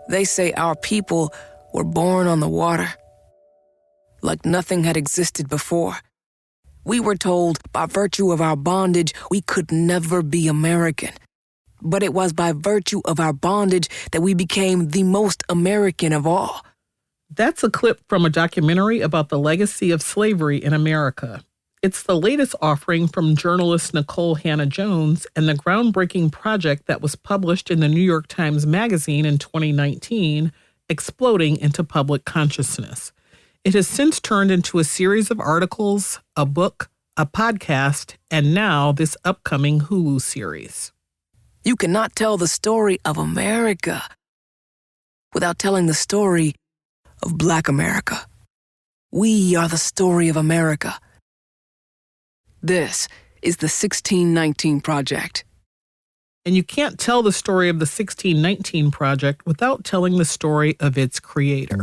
They say our people were born on the water, like nothing had existed before. We were told by virtue of our bondage we could never be American. But it was by virtue of our bondage that we became the most American of all. That's a clip from a documentary about the legacy of slavery in America. It's the latest offering from journalist Nikole Hannah-Jones and the groundbreaking project that was published in the New York Times Magazine in 2019, Exploding into Public Consciousness. It has since turned into a series of articles, a book, a podcast, and now this upcoming Hulu series. You cannot tell the story of America without telling the story of Black America. We are the story of America. This is the 1619 Project. And you can't tell the story of the 1619 Project without telling the story of its creator.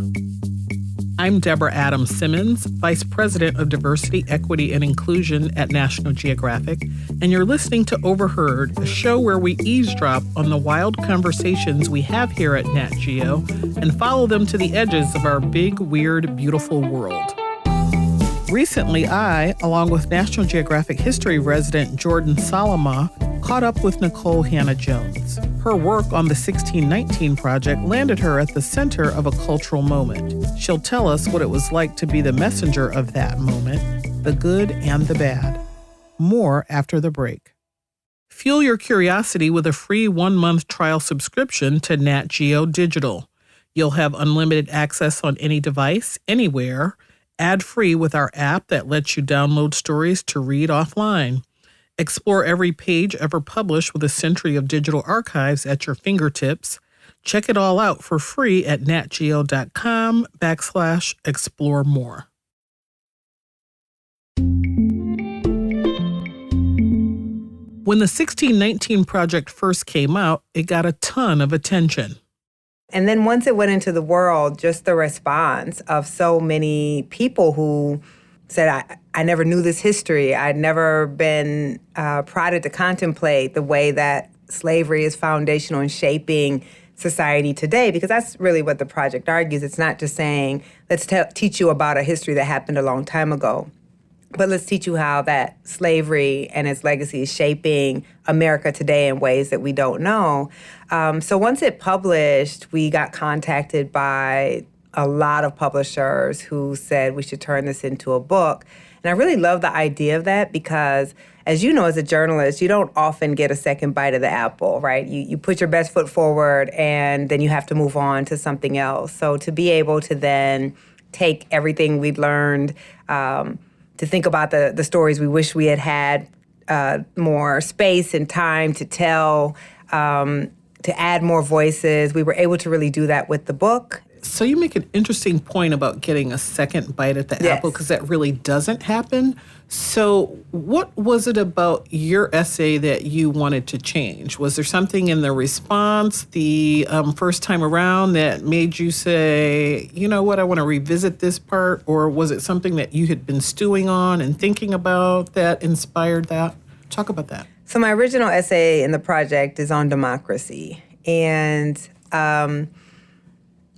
I'm Debra Simmons, Vice President of Diversity, Equity, and Inclusion at National Geographic, and you're listening to Overheard, a show where we eavesdrop on the wild conversations we have here at Nat Geo and follow them to the edges of our big, weird, beautiful world. Recently, I, along with National Geographic history resident Jordan Salama, caught up with Nikole Hannah-Jones. Her work on the 1619 Project landed her at the center of a cultural moment. She'll tell us what it was like to be the messenger of that moment, the good and the bad. More after the break. Fuel your curiosity with a free 1-month trial subscription to Nat Geo Digital. You'll have unlimited access on any device, anywhere, ad-free with our app that lets you download stories to read offline. Explore every page ever published with a century of digital archives at your fingertips. Check it all out for free at natgeo.com/explore more. When the 1619 Project first came out, it got a ton of attention. And then once it went into the world, just the response of so many people who said, I never knew this history. I'd never been prodded to contemplate the way that slavery is foundational in shaping society today, because that's really what the project argues. It's not just saying, let's teach you about a history that happened a long time ago, but let's teach you how that slavery and its legacy is shaping America today in ways that we don't know. So once it published, we got contacted by a lot of publishers who said we should turn this into a book. And I really love the idea of that because, as you know, as a journalist, you don't often get a second bite of the apple, right? You put your best foot forward and then you have to move on to something else. So to be able to then take everything we'd learned, to think about the stories we wish we had more space and time to tell, to add more voices. We were able to really do that with the book. So you make an interesting point about getting a second bite at the apple, because that really doesn't happen. So what was it about your essay that you wanted to change? Was there something in the response the first time around that made you say, you know what, I want to revisit this part? Or was it something that you had been stewing on and thinking about that inspired that? Talk about that. So my original essay in the project is on democracy. And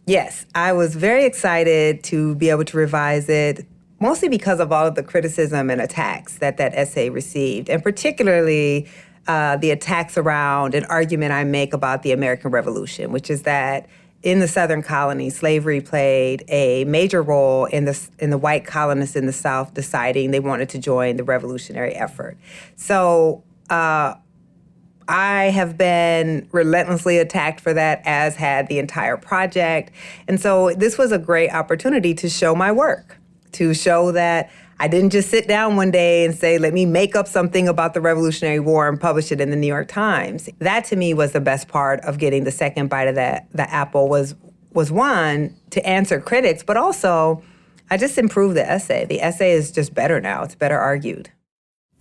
yes, I was very excited to be able to revise it, mostly because of all of the criticism and attacks that essay received, and particularly the attacks around an argument I make about the American Revolution, which is that in the Southern colonies, slavery played a major role in the white colonists in the South deciding they wanted to join the revolutionary effort. So I have been relentlessly attacked for that, as had the entire project. And so this was a great opportunity to show my work, to show that I didn't just sit down one day and say, let me make up something about the Revolutionary War and publish it in the New York Times. That, to me, was the best part of getting the second bite of the apple, was one, to answer critics, but also I just improved the essay. The essay is just better now. It's better argued.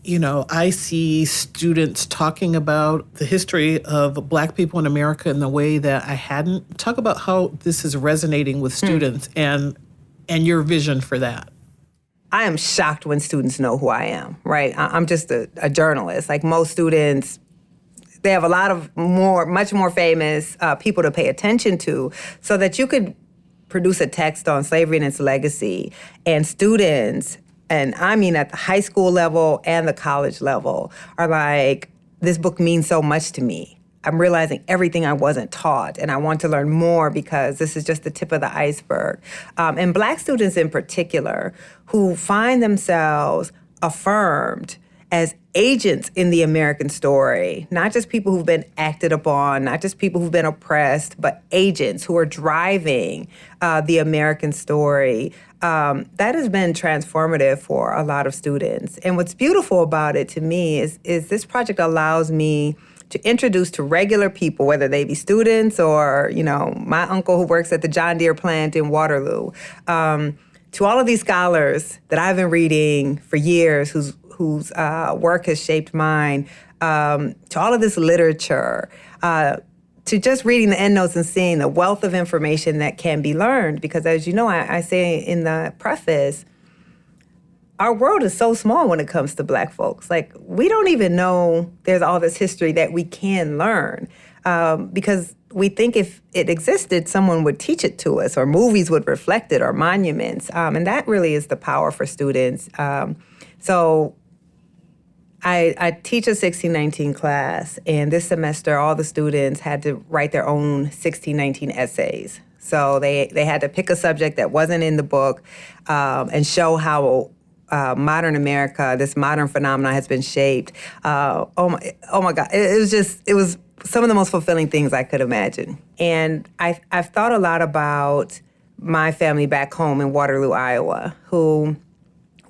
You know, I see students talking about the history of Black people in America in the way that I hadn't. Talk about how this is resonating with students and your vision for that. I am shocked when students know who I am, right? I'm just a journalist. Like most students, they have a lot of much more famous people to pay attention to, so that you could produce a text on slavery and its legacy, and students, and I mean at the high school level and the college level, are like, this book means so much to me. I'm realizing everything I wasn't taught, and I want to learn more because this is just the tip of the iceberg. And Black students in particular who find themselves affirmed as agents in the American story, not just people who've been acted upon, not just people who've been oppressed, but agents who are driving the American story. That has been transformative for a lot of students. And what's beautiful about it to me is this project allows me to introduce to regular people, whether they be students or, my uncle who works at the John Deere plant in Waterloo, to all of these scholars that I've been reading for years, whose work has shaped mine, to all of this literature, to just reading the endnotes and seeing the wealth of information that can be learned. Because as you know, I say in the preface, our world is so small when it comes to Black folks. Like, we don't even know there's all this history that we can learn, because we think if it existed, someone would teach it to us, or movies would reflect it, or monuments. And that really is the power for students. So I teach a 1619 class, and this semester all the students had to write their own 1619 essays. So they had to pick a subject that wasn't in the book, and show how modern America, this modern phenomenon, has been shaped. Oh my God! It was some of the most fulfilling things I could imagine. And I've thought a lot about my family back home in Waterloo, Iowa, who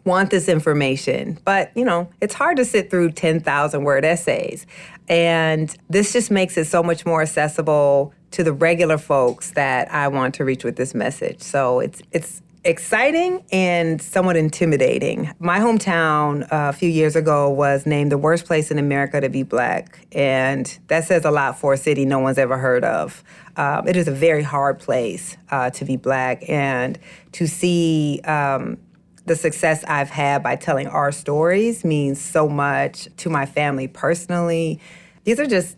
want this information. But, it's hard to sit through 10,000 word essays. And this just makes it so much more accessible to the regular folks that I want to reach with this message. So it's exciting and somewhat intimidating. My hometown a few years ago was named the worst place in America to be Black. And that says a lot for a city no one's ever heard of. It is a very hard place to be Black. And to see the success I've had by telling our stories means so much to my family personally. These are just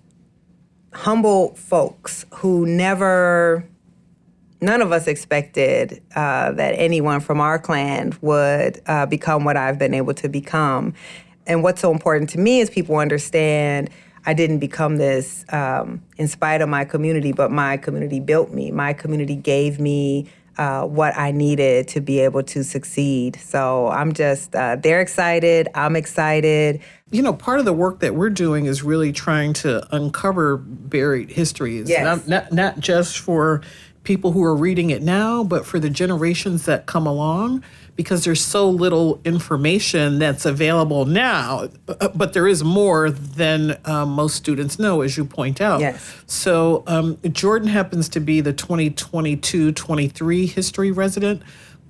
humble folks who none of us expected that anyone from our clan would become what I've been able to become. And what's so important to me is people understand I didn't become this in spite of my community, but my community built me. My community gave me what I needed to be able to succeed. So I'm just, they're excited, I'm excited. Part of the work that we're doing is really trying to uncover buried histories. Yes. Not just for people who are reading it now, but for the generations that come along, because there's so little information that's available now, but there is more than most students know, as you point out. Yes. So Jordan happens to be the 2022-23 history resident.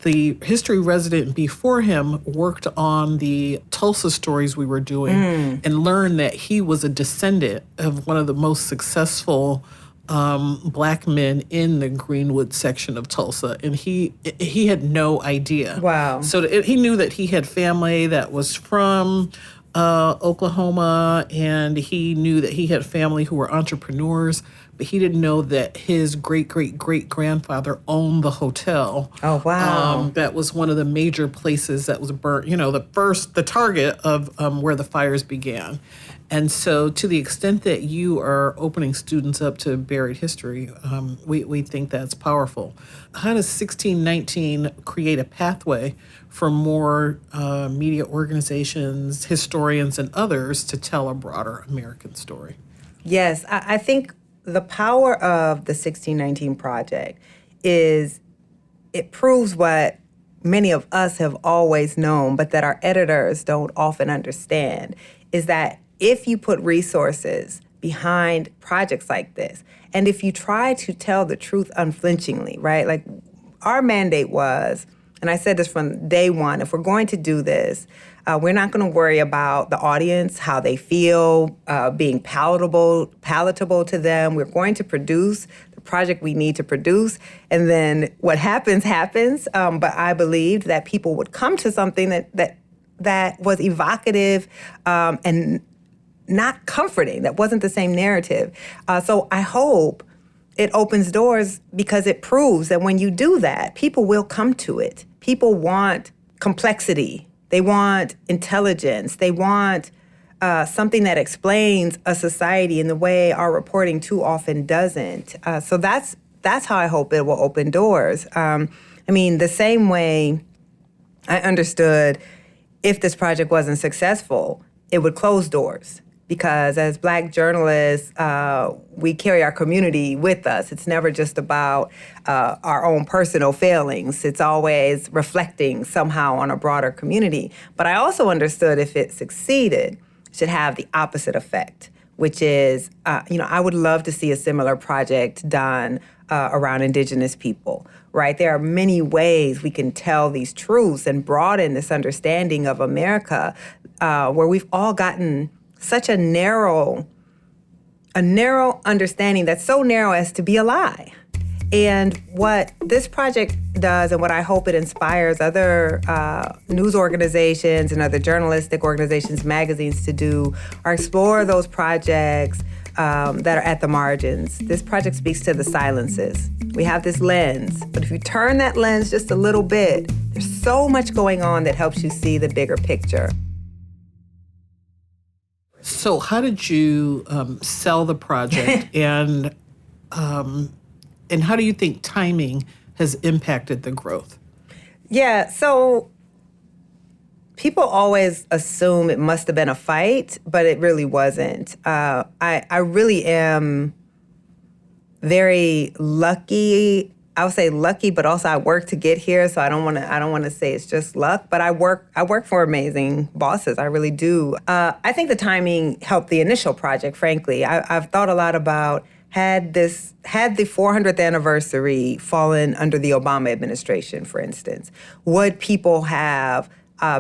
The history resident before him worked on the Tulsa stories we were doing and learned that he was a descendant of one of the most successful Black men in the Greenwood section of Tulsa, and he had no idea. Wow. So he knew that he had family that was from Oklahoma, and he knew that he had family who were entrepreneurs, but he didn't know that his great-great-great-grandfather owned the hotel. Oh, wow. That was one of the major places that was burnt, the target of where the fires began. And so to the extent that you are opening students up to buried history, we think that's powerful. How does 1619 create a pathway for more media organizations, historians, and others to tell a broader American story? Yes, I think the power of the 1619 Project is it proves what many of us have always known, but that our editors don't often understand, is that if you put resources behind projects like this, and if you try to tell the truth unflinchingly, right? Like, our mandate was, and I said this from day one, if we're going to do this, we're not going to worry about the audience, how they feel, being palatable to them. We're going to produce the project we need to produce, and then what happens. But I believed that people would come to something that was evocative and not comforting. That wasn't the same narrative. So I hope it opens doors because it proves that when you do that, people will come to it. People want complexity. They want intelligence. They want something that explains a society in the way our reporting too often doesn't. So that's how I hope it will open doors. The same way I understood if this project wasn't successful, it would close doors. Because as Black journalists, we carry our community with us. It's never just about our own personal failings. It's always reflecting somehow on a broader community. But I also understood if it succeeded, it should have the opposite effect, which is, I would love to see a similar project done around Indigenous people, right? There are many ways we can tell these truths and broaden this understanding of America where we've all gotten such a narrow understanding that's so narrow as to be a lie. And what this project does, and what I hope it inspires other news organizations and other journalistic organizations, magazines to do, are explore those projects that are at the margins. This project speaks to the silences. We have this lens, but if you turn that lens just a little bit, there's so much going on that helps you see the bigger picture. So how did you sell the project, and how do you think timing has impacted the growth? Yeah, so people always assume it must have been a fight, but it really wasn't. I really am very lucky. I would say lucky, but also I worked to get here, so I don't want to say it's just luck. But I work for amazing bosses. I really do. I think the timing helped the initial project. Frankly, I've thought a lot about had the 400th anniversary fallen under the Obama administration, for instance, would people have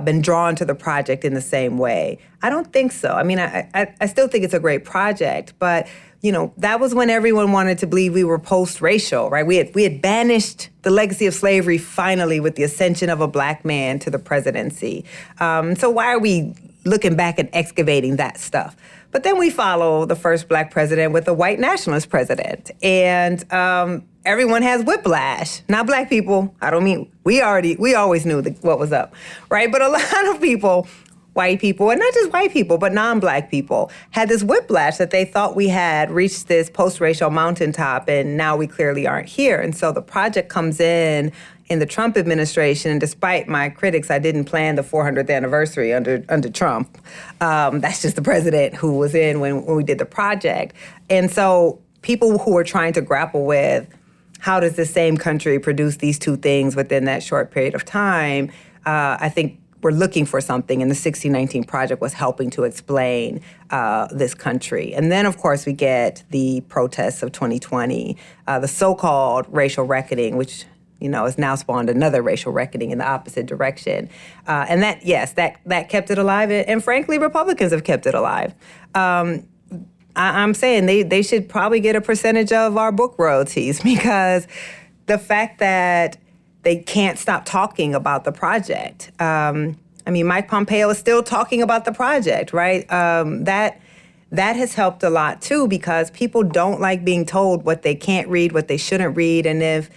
been drawn to the project in the same way? I don't think so. I still think it's a great project, but that was when everyone wanted to believe we were post-racial, right? We had banished the legacy of slavery finally with the ascension of a Black man to the presidency. So why are we looking back and excavating that stuff? But then we follow the first Black president with a white nationalist president. And everyone has whiplash. Not Black people. I don't mean, we always knew what was up, right? But a lot of people, white people, and not just white people, but non-Black people, had this whiplash that they thought we had reached this post-racial mountaintop, and now we clearly aren't here. And so the project comes in the Trump administration, and despite my critics, I didn't plan the 400th anniversary under Trump. That's just the president who was in when we did the project. And so people who are trying to grapple with how does the same country produce these two things within that short period of time, I think we're looking for something, and the 1619 Project was helping to explain this country. And then, of course, we get the protests of 2020, the so-called racial reckoning, which has now spawned another racial reckoning in the opposite direction. And that, yes, that kept it alive, and frankly, Republicans have kept it alive. I'm saying they should probably get a percentage of our book royalties, because the fact that they can't stop talking about the project. Mike Pompeo is still talking about the project, right? That has helped a lot, too, because people don't like being told what they can't read, what they shouldn't read. And if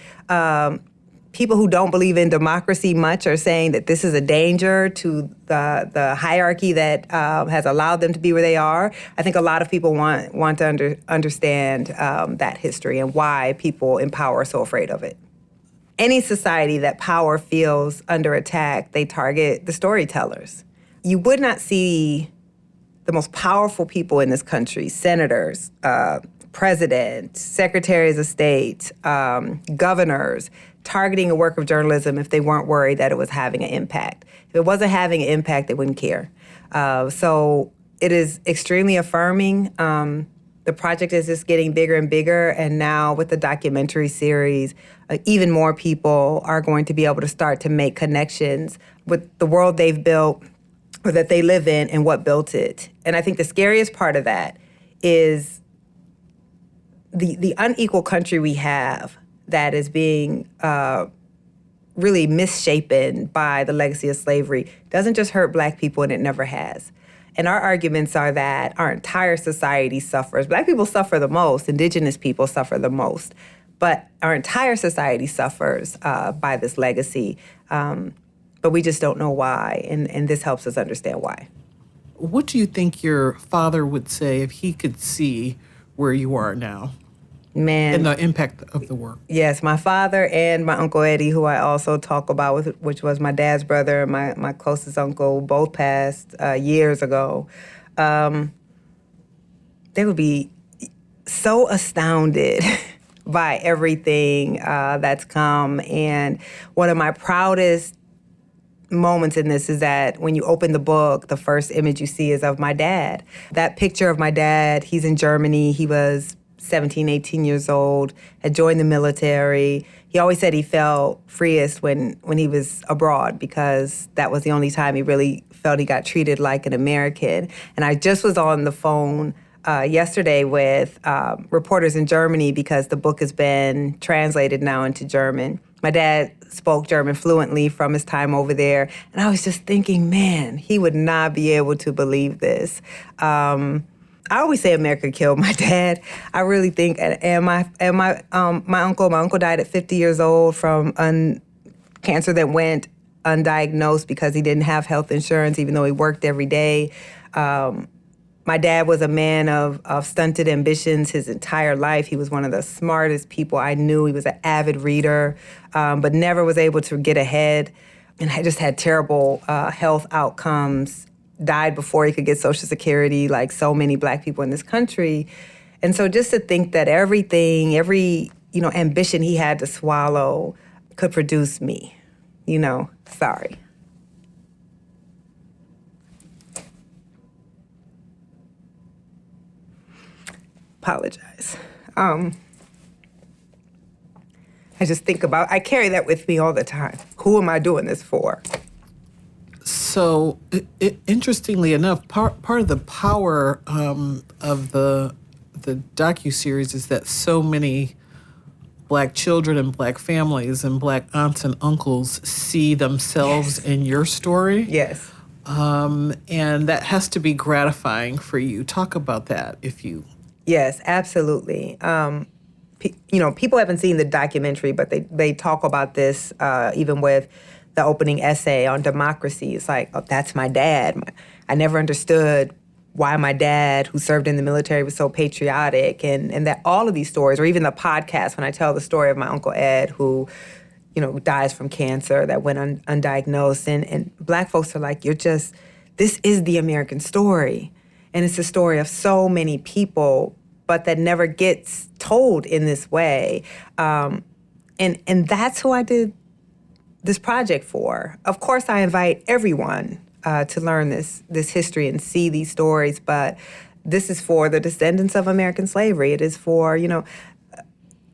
people who don't believe in democracy much are saying that this is a danger to the hierarchy that has allowed them to be where they are, I think a lot of people want to understand that history and why people in power are so afraid of it. Any society that power feels under attack, they target the storytellers. You would not see the most powerful people in this country, senators, presidents, secretaries of state, governors, targeting a work of journalism if they weren't worried that it was having an impact. If it wasn't having an impact, they wouldn't care. So it is extremely affirming. The project is just getting bigger and bigger, and now with the documentary series, even more people are going to be able to start to make connections with the world they've built or that they live in and what built it. And I think the scariest part of that is the unequal country we have that is being really misshapen by the legacy of slavery doesn't just hurt Black people, and it never has. And our arguments are that our entire society suffers. Black people suffer the most. Indigenous people suffer the most. But our entire society suffers by this legacy. But we just don't know why. And this helps us understand why. What do you think your father would say if he could see where you are now? Man. And the impact of the work. Yes, my father and my Uncle Eddie, who I also talk about, which was my dad's brother and my closest uncle, both passed years ago. They would be so astounded by everything that's come. And one of my proudest moments in this is that when you open the book, the first image you see is of my dad. That picture of my dad, he's in Germany. He was 17, 18 years old, had joined the military. He always said he felt freest when he was abroad because that was the only time he really felt he got treated like an American. And I just was on the phone yesterday with reporters in Germany because the book has been translated now into German. My dad spoke German fluently from his time over there. And I was just thinking, man, he would not be able to believe this. I always say America killed my dad. I really think, and my uncle died at 50 years old from cancer that went undiagnosed because he didn't have health insurance, even though he worked every day. My dad was a man of stunted ambitions his entire life. He was one of the smartest people I knew. He was an avid reader, but never was able to get ahead, and I just had terrible health outcomes. Died before he could get Social Security, like so many Black people in this country. And so just to think that every ambition he had to swallow could produce me, sorry. Apologize. I just think I carry that with me all the time. Who am I doing this for? So, interestingly enough, part of the power of the docuseries is that so many Black children and Black families and Black aunts and uncles see themselves in your story. Yes. And that has to be gratifying for you. Talk about that, if you... Yes, absolutely. People haven't seen the documentary, but they talk about this even with the opening essay on democracy. It's like, oh, that's my dad. I never understood why my dad, who served in the military, was so patriotic. And that all of these stories, or even the podcast, when I tell the story of my Uncle Ed, who, dies from cancer that went undiagnosed. And Black folks are like, this is the American story. And it's a story of so many people, but that never gets told in this way. And that's who I did this project for. Of course, I invite everyone to learn this history and see these stories, but this is for the descendants of American slavery. It is for,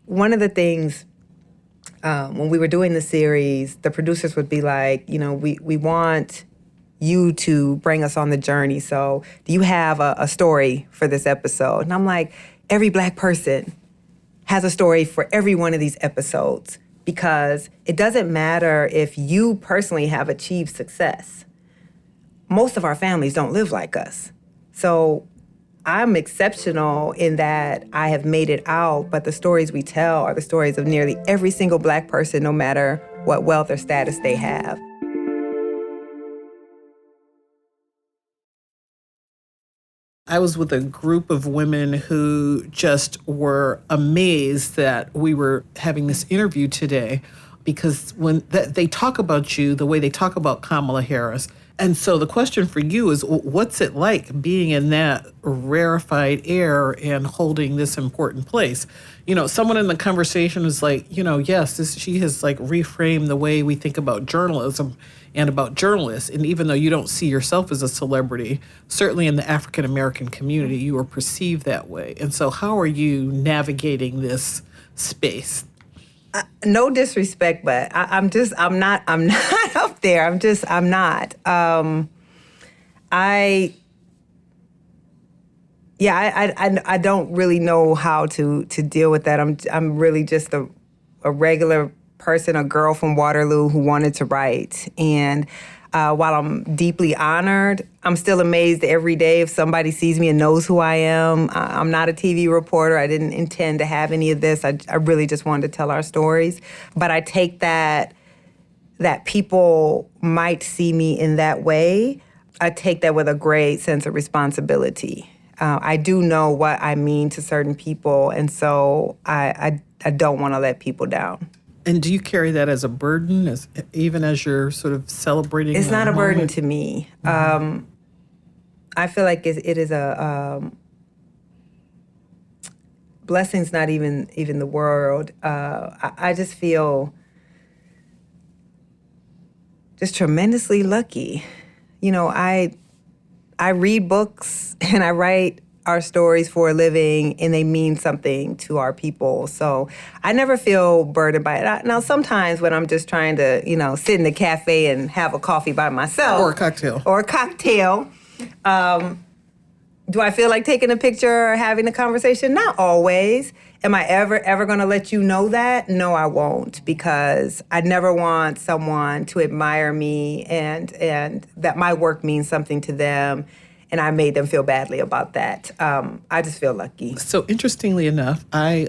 one of the things when we were doing the series, the producers would be like, we want you to bring us on the journey. So do you have a story for this episode? And I'm like, every Black person has a story for every one of these episodes. Because it doesn't matter if you personally have achieved success. Most of our families don't live like us. So I'm exceptional in that I have made it out, but the stories we tell are the stories of nearly every single Black person, no matter what wealth or status they have. I was with a group of women who just were amazed that we were having this interview today because when they talk about you the way they talk about Kamala Harris. And so the question for you is, what's it like being in that rarefied air and holding this important place? Someone in the conversation is like, yes, she has like reframed the way we think about journalism and about journalists. And even though you don't see yourself as a celebrity, certainly in the African American community, you are perceived that way. And so how are you navigating this space? No disrespect, but I'm not up there. I'm not. I don't really know how to deal with that. I'm really just a regular person, a girl from Waterloo who wanted to write. And While I'm deeply honored, I'm still amazed every day if somebody sees me and knows who I am. I'm not a TV reporter. I didn't intend to have any of this. I really just wanted to tell our stories. But I take that people might see me in that way, I take that with a great sense of responsibility. I do know what I mean to certain people, and so I don't want to let people down. And do you carry that as a burden, even as you're sort of celebrating? It's not a moment? burden to me. Mm-hmm. I feel like it is a blessing's not even the word. I just feel just tremendously lucky. You know, I read books and I write our stories for a living, and they mean something to our people. So I never feel burdened by it. Now, sometimes when I'm just trying to, sit in a cafe and have a coffee by myself. Or a cocktail. Do I feel like taking a picture or having a conversation? Not always. Am I ever going to let you know that? No, I won't, because I never want someone to admire me and that my work means something to them, and I made them feel badly about that. I just feel lucky. So interestingly enough, I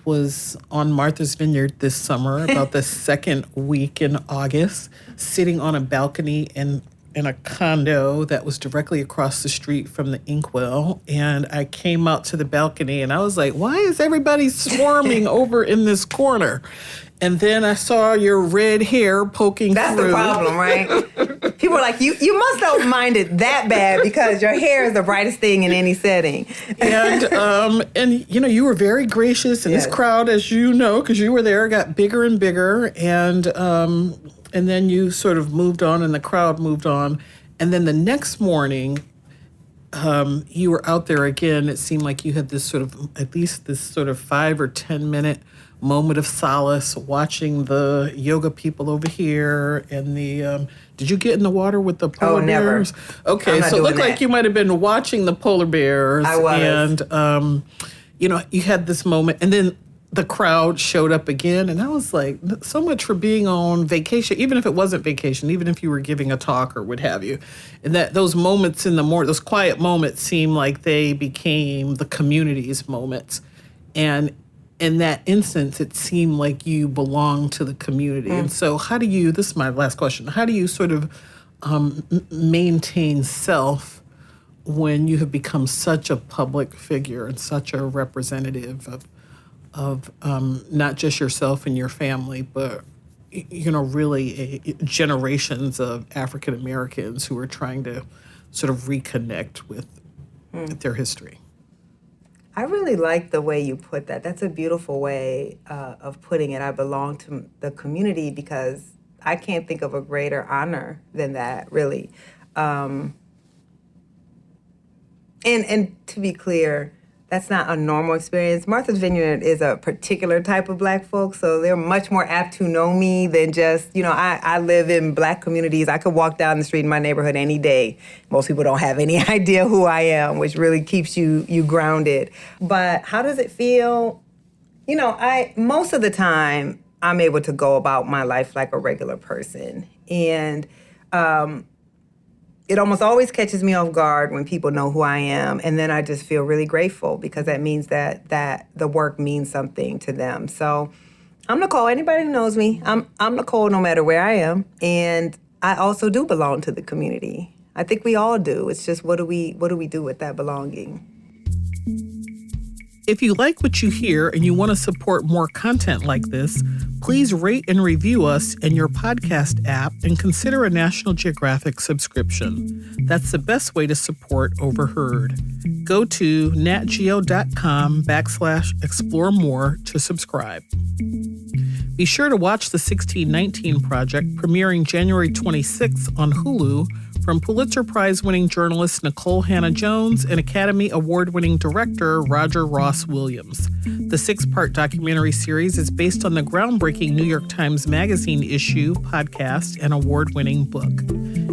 was on Martha's Vineyard this summer, about the second week in August, sitting on a balcony in a condo that was directly across the street from the inkwell. And I came out to the balcony and I was like, why is everybody swarming over in this corner? And then I saw your red hair poking That's through. That's the problem, right? People are like, you must not mind it that bad because your hair is the brightest thing in any setting. And you were very gracious. And Yes. This crowd, as you know, because you were there, got bigger and bigger. And then you sort of moved on and the crowd moved on. And then the next morning, you were out there again. It seemed like you had this sort of 5 or 10 minute moment of solace watching the yoga people over here and the did you get in the water with the polar bears? Never. Okay, so it looked like you might have been watching the polar bears. I was. And you had this moment, and then the crowd showed up again, and I was like, so much for being on vacation, even if it wasn't vacation, even if you were giving a talk or what have you. And that those moments in the morning, those quiet moments seemed like they became the community's moments. And in that instance, it seemed like you belonged to the community. And so this is my last question, how do you sort of maintain self when you have become such a public figure and such a representative of not just yourself and your family, but really generations of African Americans who are trying to sort of reconnect with their history? I really like the way you put that. That's a beautiful way of putting it. I belong to the community because I can't think of a greater honor than that, really. And to be clear, that's not a normal experience. Martha's Vineyard is a particular type of Black folks, so they're much more apt to know me than just, I live in Black communities. I could walk down the street in my neighborhood any day. Most people don't have any idea who I am, which really keeps you grounded. But how does it feel? Most of the time, I'm able to go about my life like a regular person. And it almost always catches me off guard when people know who I am, and then I just feel really grateful because that means that the work means something to them. So I'm Nikole. Anybody who knows me, I'm Nikole no matter where I am, and I also do belong to the community. I think we all do. It's just what do we do with that belonging? If you like what you hear and you want to support more content like this, please rate and review us in your podcast app and consider a National Geographic subscription. That's the best way to support Overheard. Go to natgeo.com/explore more to subscribe. Be sure to watch the 1619 Project, premiering January 26th on Hulu, from Pulitzer Prize-winning journalist Nikole Hannah-Jones and Academy Award-winning director Roger Ross Williams. The 6-part documentary series is based on the groundbreaking New York Times Magazine issue, podcast, and award-winning book.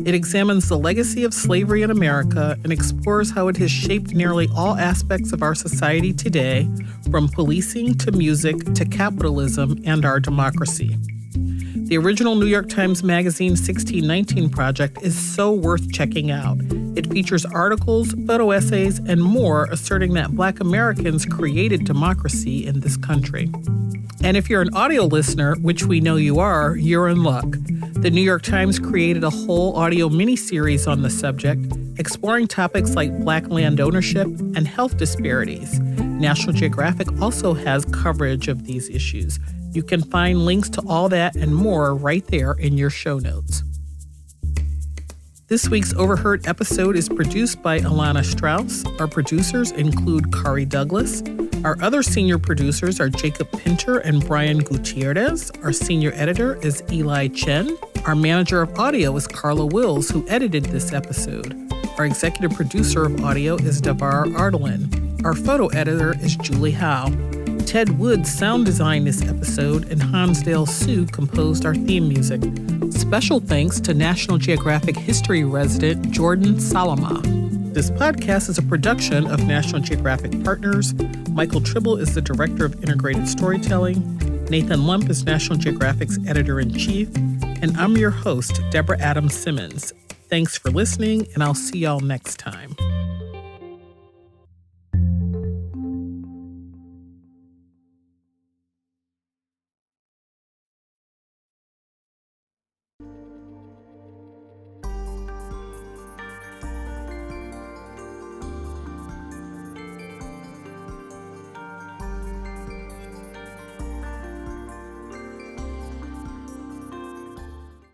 It examines the legacy of slavery in America and explores how it has shaped nearly all aspects of our society today, from policing to music to capitalism and our democracy. The original New York Times Magazine 1619 project is so worth checking out. It features articles, photo essays, and more asserting that Black Americans created democracy in this country. And if you're an audio listener, which we know you are, you're in luck. The New York Times created a whole audio mini-series on the subject, exploring topics like Black land ownership and health disparities. National Geographic also has coverage of these issues. You can find links to all that and more right there in your show notes. This week's Overheard episode is produced by Ilana Strauss. Our producers include Kari Douglas. Our other senior producers are Jacob Pinter and Brian Gutierrez. Our senior editor is Eli Chen. Our manager of audio is Carla Wills, who edited this episode. Our executive producer of audio is Devar Ardelin. Our photo editor is Julie Howe. Ted Woods sound designed this episode, and Hansdale Sue composed our theme music. Special thanks to National Geographic history resident Jordan Salama. This podcast is a production of National Geographic Partners. Michael Tribble is the Director of Integrated Storytelling. Nathan Lump is National Geographic's Editor-in-Chief. And I'm your host, Debra Adams Simmons. Thanks for listening, and I'll see y'all next time.